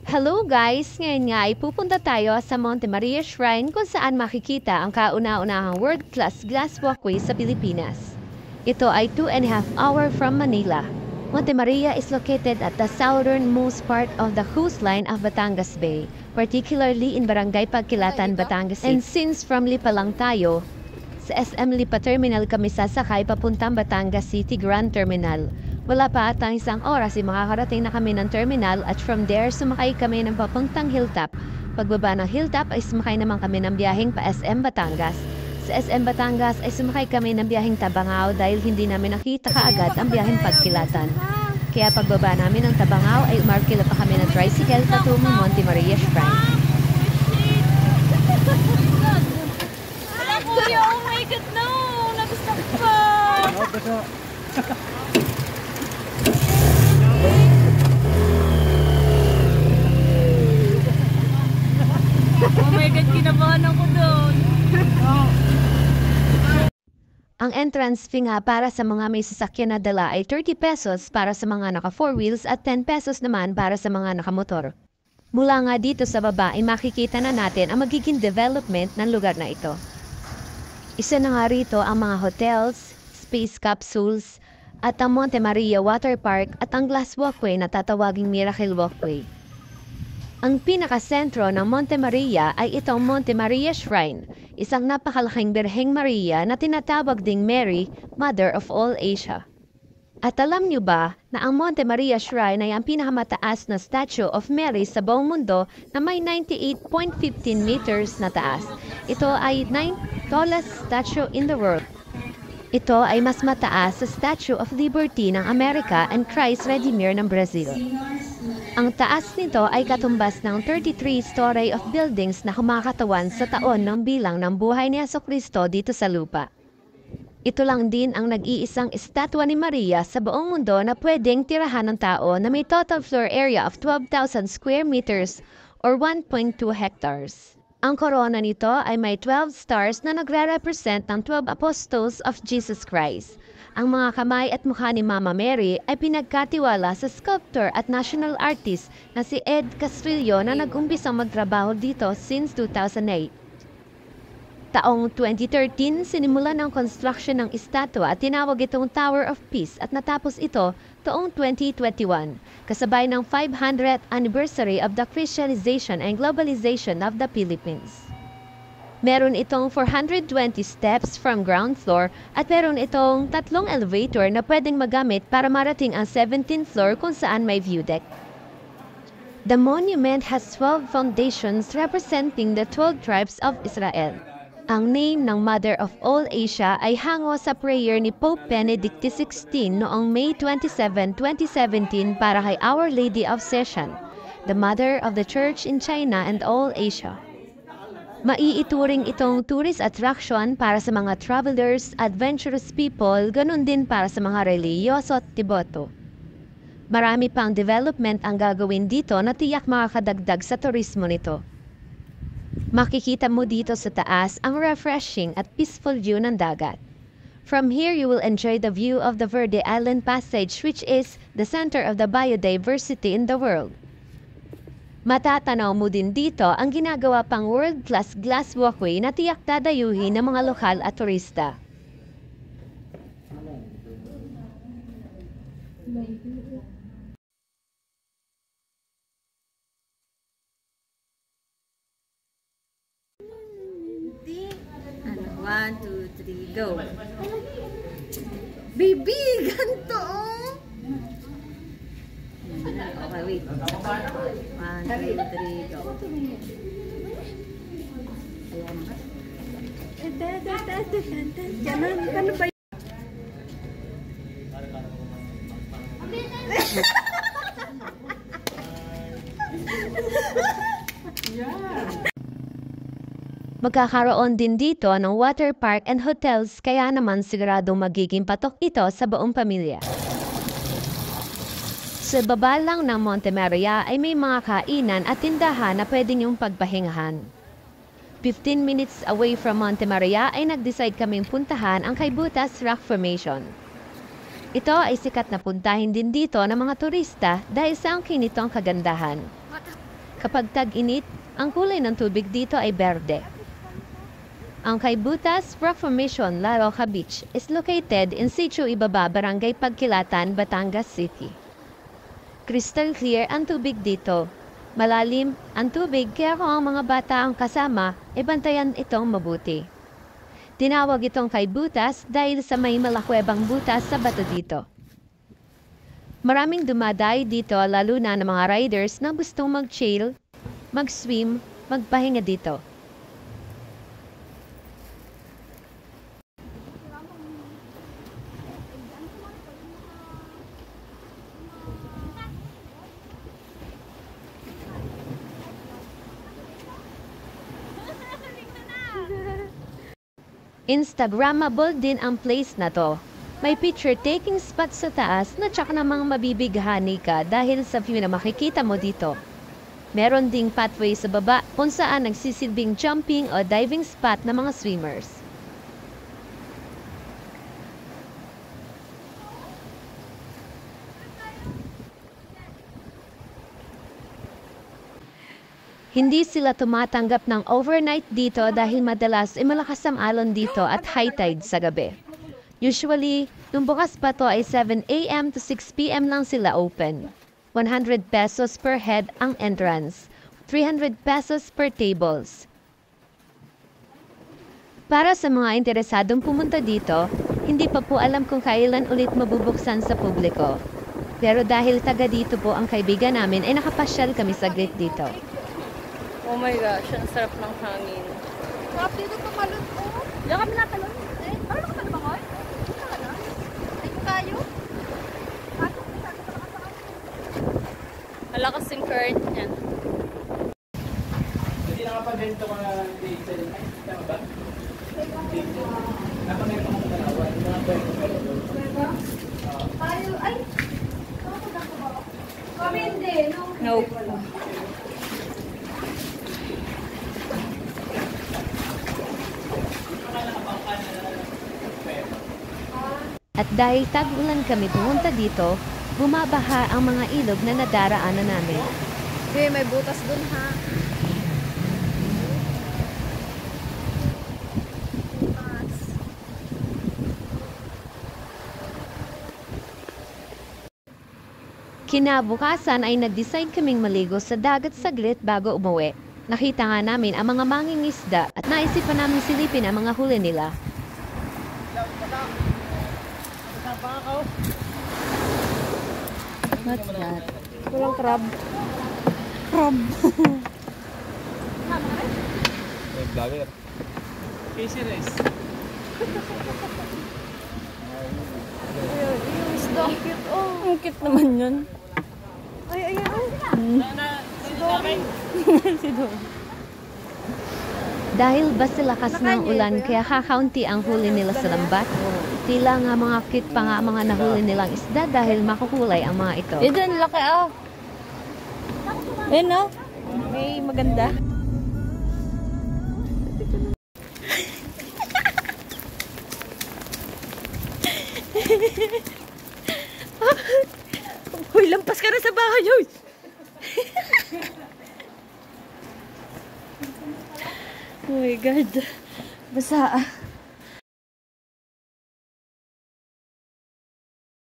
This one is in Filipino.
Hello guys! Ngayon nga ay pupunta tayo sa Monte Maria Shrine kung saan makikita ang kauna-unahang world-class glass walkway sa Pilipinas. Ito ay 2.5 hour from Manila. Monte Maria is located at the southernmost part of the coastline of Batangas Bay, particularly in Barangay Pagkilatan, Batangas City. And since from Lipa lang tayo, sa SM Lipa Terminal kami sasakay papuntang Batangas City Grand Terminal. Wala pa at ang isang oras ay makakarating na kami ng terminal at from there sumakay kami ng papuntang Hilltop. Pagbaba ng Hilltop ay sumakay naman kami ng biyaheng pa SM Batangas. Sa SM Batangas ay sumakay kami ng biyaheng Tabangao dahil hindi namin nakita kaagad ang biyaheng Pagkilatan. Kaya pagbaba namin ng Tabangao ay umarkila pa kami ng tricycle patungong Monte Maria Shrine. Wala kuya, oh my god, no! Nagustuhan pa! Oh my god, kinabahan ako doon. Ang entrance fee nga para sa mga may sasakyan na dala ay 30 pesos para sa mga naka 4 wheels at 10 pesos naman para sa mga nakamotor. Mula nga dito sa baba ay makikita na natin ang magiging development ng lugar na ito. Isa na nga rito ang mga hotels, space capsules, at ang Monte Maria Water Park at ang glass walkway na tatawaging Miracle Walkway. Ang pinakasentro ng Monte Maria ay itong Monte Maria Shrine, isang napakalaking Birheng Maria na tinatawag ding Mary, Mother of all Asia. At alam niyo ba na ang Monte Maria Shrine ay ang pinakamataas na statue of Mary sa buong mundo na may 98.15 meters na taas. Ito ay 9th tallest statue in the world. Ito ay mas mataas sa Statue of Liberty ng Amerika and Christ Redeemer ng Brazil. Ang taas nito ay katumbas ng 33 story of buildings na kumakatawan sa taon ng bilang ng buhay ni Jesucristo dito sa lupa. Ito lang din ang nag-iisang estatwa ni Maria sa buong mundo na pwedeng tirahan ng tao na may total floor area of 12,000 square meters or 1.2 hectares. Ang korona nito ay may 12 stars na nagre-represent ng 12 apostles of Jesus Christ. Ang mga kamay at mukha ni Mama Mary ay pinagkatiwala sa sculptor at national artist na si Ed Castrillo na nag-umpisang magtrabaho dito since 2008. Taong 2013, sinimulan ang construction ng estatwa at tinawag itong Tower of Peace at natapos ito taong 2021, kasabay ng 500th anniversary of the Christianization and globalization of the Philippines. Meron itong 420 steps from ground floor at meron itong 3 elevator na pwedeng magamit para marating ang 17th floor kung saan may view deck. The monument has 12 foundations representing the 12 tribes of Israel. Ang name ng Mother of all Asia ay hango sa prayer ni Pope Benedict XVI noong May 27, 2017 para kay Our Lady of Session, the Mother of the Church in China and all Asia. Maiituring itong tourist attraction para sa mga travelers, adventurous people, ganun din para sa mga reliyoso at deboto. Marami pang development ang gagawin dito na tiyak makakadagdag sa turismo nito. Makikita mo dito sa taas ang refreshing at peaceful view ng dagat. From here, you will enjoy the view of the Verde Island Passage, which is the center of the biodiversity in the world. Matatanaw mo din dito ang ginagawa pang world-class glass walkway na tiyak dadayuhin ng mga lokal at turista. One, two, three, go! Baby! Ganto! Oh! Okay, wait. 1, 2, 3, go! Ayan. Ano ba yun? Magkakaroon din dito ng water park and hotels kaya naman siguradong magiging patok ito sa buong pamilya. Sa baba lang ng Monte Maria ay may mga kainan at tindahan na pwedeng yung pagpahingahan. 15 minutes away from Monte Maria ay nag-decide kaming puntahan ang Kaybutas Rock Formation. Ito ay sikat na puntahin din dito ng mga turista dahil sa angkin nitong kagandahan. Kapag tag-init, ang kulay ng tubig dito ay berde. Ang Kaybutas Rock Formation La Roca Beach is located in Sitio Ibaba, Barangay Pagkilatan, Batangas City. Crystal clear ang tubig dito. Malalim ang tubig kaya kung ang mga bata ang kasama, bantayan itong mabuti. Tinawag itong Kaybutas dahil sa may malakwebang butas sa bato dito. Maraming dumadayo dito lalo na ng mga riders na gustong mag-chill, mag-swim, magpahinga dito. Instagrammable din ang place na to. May picture-taking spot sa taas na tsak namang mabibighani ka dahil sa view na makikita mo dito. Meron ding pathway sa baba kung saan nagsisilbing jumping o diving spot ng mga swimmers. Hindi sila tumatanggap ng overnight dito dahil madalas malakas ang alon dito at high tide sa gabi. Usually, nung bukas pa to ay 7 a.m. to 6 p.m. lang sila open. 100 pesos per head ang entrance, 300 pesos per tables. Para sa mga interesadong pumunta dito, hindi pa po alam kung kailan ulit mabubuksan sa publiko. Pero dahil taga dito po ang kaibigan namin ay nakapasyal kami saglit dito. Oh my gosh, ang sarap ng hangin. Sarap dito tumalon po. Diyan kami natalon. Parang naman bangon? Ay, tayo? Malakas yung current niya. Hindi nakapag-ganito ka na dito. Tama ba? Dito. Nakapag-ganito ka na dalawa. Tayo, ay! Kami hindi. Nope. At dahil tag-ulan kami pumunta dito, bumabaha ang mga ilog na nadaraanan namin. Okay, may butas dun ha. Butas. Kinabukasan ay nag-decide kaming maligo sa dagat saglit bago umuwi. Nakita nga namin ang mga mangingisda at naisipan namin silipin ang mga huli nila. What's that? Walang crab. Crab. Vlogger. Casey Rice. Yung isda, ang cute oh. Ang cute naman yun. Ay, ayan oh. Si Dory. Dahil basta lakas ng ulan kaya kakaunti ang huli nila sa lambat. Tila nga mga cute pa nga ang mga nahuli nilang isda dahil makukulay ang mga ito. Eh, dyan, laki ah. Eh, no? May maganda. Uy, lampas ka na sa bahay, Uy! Oh my God. Basa ah.